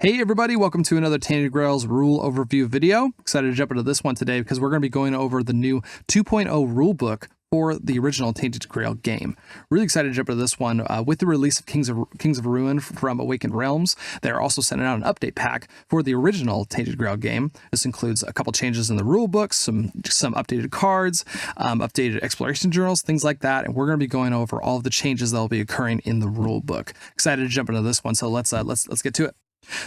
Hey everybody, welcome to another Tainted Grail's rule overview video. Excited to jump into this one today because we're going to be going over the new 2.0 rulebook for the original Tainted Grail game. Really excited to jump into this one. With the release of Kings of Ruin from Awakened Realms, they're also sending out an update pack for the original Tainted Grail game. This includes a couple changes in the rulebook, some updated cards, updated exploration journals, things like that. And we're going to be going over all of the changes that will be occurring in the rulebook. Excited to jump into this one, so let's get to it.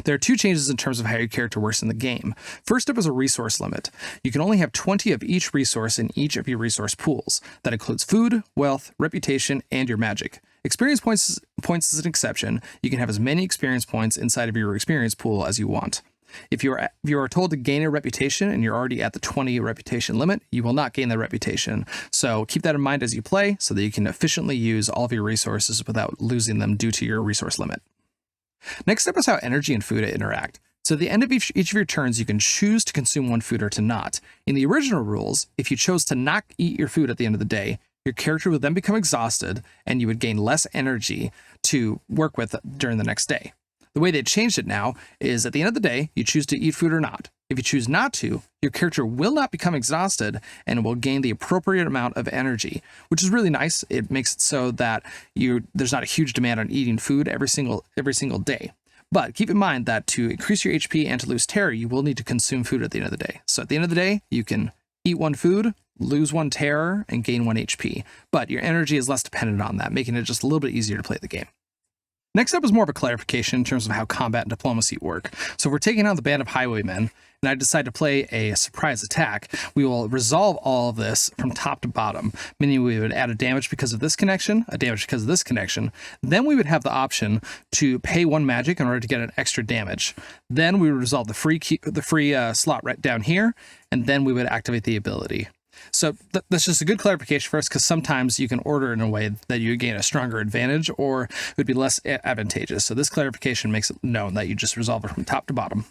There are two changes in terms of how your character works in the game. First up is a resource limit. You can only have 20 of each resource in each of your resource pools. That includes food, wealth, reputation, and your magic. Experience points is an exception. You can have as many experience points inside of your experience pool as you want. If you are told to gain a reputation and you're already at the 20 reputation limit, you will not gain the reputation. So keep that in mind as you play so that you can efficiently use all of your resources without losing them due to your resource limit. Next up is how energy and food interact. So at the end of each of your turns, you can choose to consume one food or to not. In the original rules, if you chose to not eat your food at the end of the day, your character would then become exhausted and you would gain less energy to work with during the next day. The way they changed it now is at the end of the day, you choose to eat food or not. If you choose not to, your character will not become exhausted and will gain the appropriate amount of energy, which is really nice. It makes it so that there's not a huge demand on eating food every single day. But keep in mind that to increase your HP and to lose terror, you will need to consume food at the end of the day. So at the end of the day, you can eat one food, lose one terror, and gain one HP. But your energy is less dependent on that, making it just a little bit easier to play the game. Next up is more of a clarification in terms of how combat and diplomacy work. So if we're taking out the band of highwaymen, and I decide to play a surprise attack, we will resolve all of this from top to bottom, meaning we would add a damage because of this connection, a damage because of this connection. Then we would have the option to pay one magic in order to get an extra damage. Then we would resolve the free slot right down here, and then we would activate the ability. So that's just a good clarification for us, because sometimes you can order in a way that you gain a stronger advantage or it would be less advantageous. So this clarification makes it known that you just resolve it from top to bottom.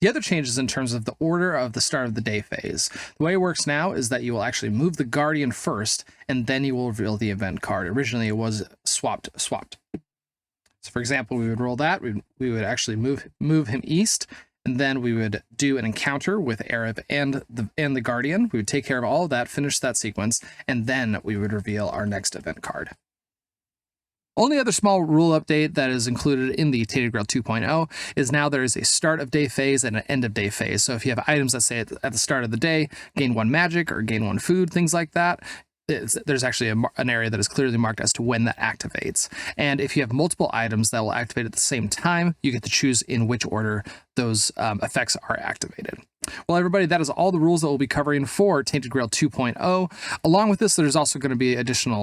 The other changes in terms of the order of the start of the day phase. The way it works now is that you will actually move the Guardian first, and then you will reveal the event card. Originally, it was swapped. So for example, we would roll that. We would actually move him east, and then we would do an encounter with Arab and the Guardian. We would take care of all of that, finish that sequence, and then we would reveal our next event card. Only other small rule update that is included in the Tainted Grail 2.0 is now there is a start of day phase and an end of day phase. So if you have items that say at the start of the day, gain one magic or gain one food, things like that, there's actually an area that is clearly marked as to when that activates. And if you have multiple items that will activate at the same time, you get to choose in which order those effects are activated. Well, everybody, that is all the rules that we'll be covering for Tainted Grail 2.0. Along with this, there's also going to be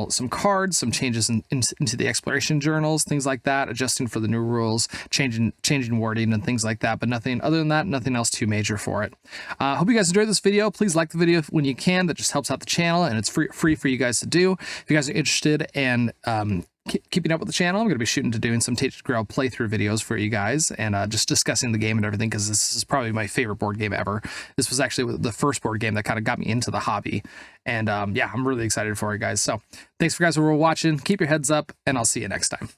some cards, some changes into the exploration journals, things like that, adjusting for the new rules, changing wording and things like that. But nothing other than that, nothing else too major for it. Hope you guys enjoyed this video. Please like the video when you can. That just helps out the channel, and it's free for you guys to do. If you guys are interested in keeping up with the channel, I'm going to be shooting to doing some Tainted Grail playthrough videos for you guys, and just discussing the game and everything, because this is probably my favorite board game ever. This was actually the first board game that kind of got me into the hobby, and yeah, I'm really excited for it, guys. So thanks for guys who were watching. Keep your heads up, and I'll see you next time.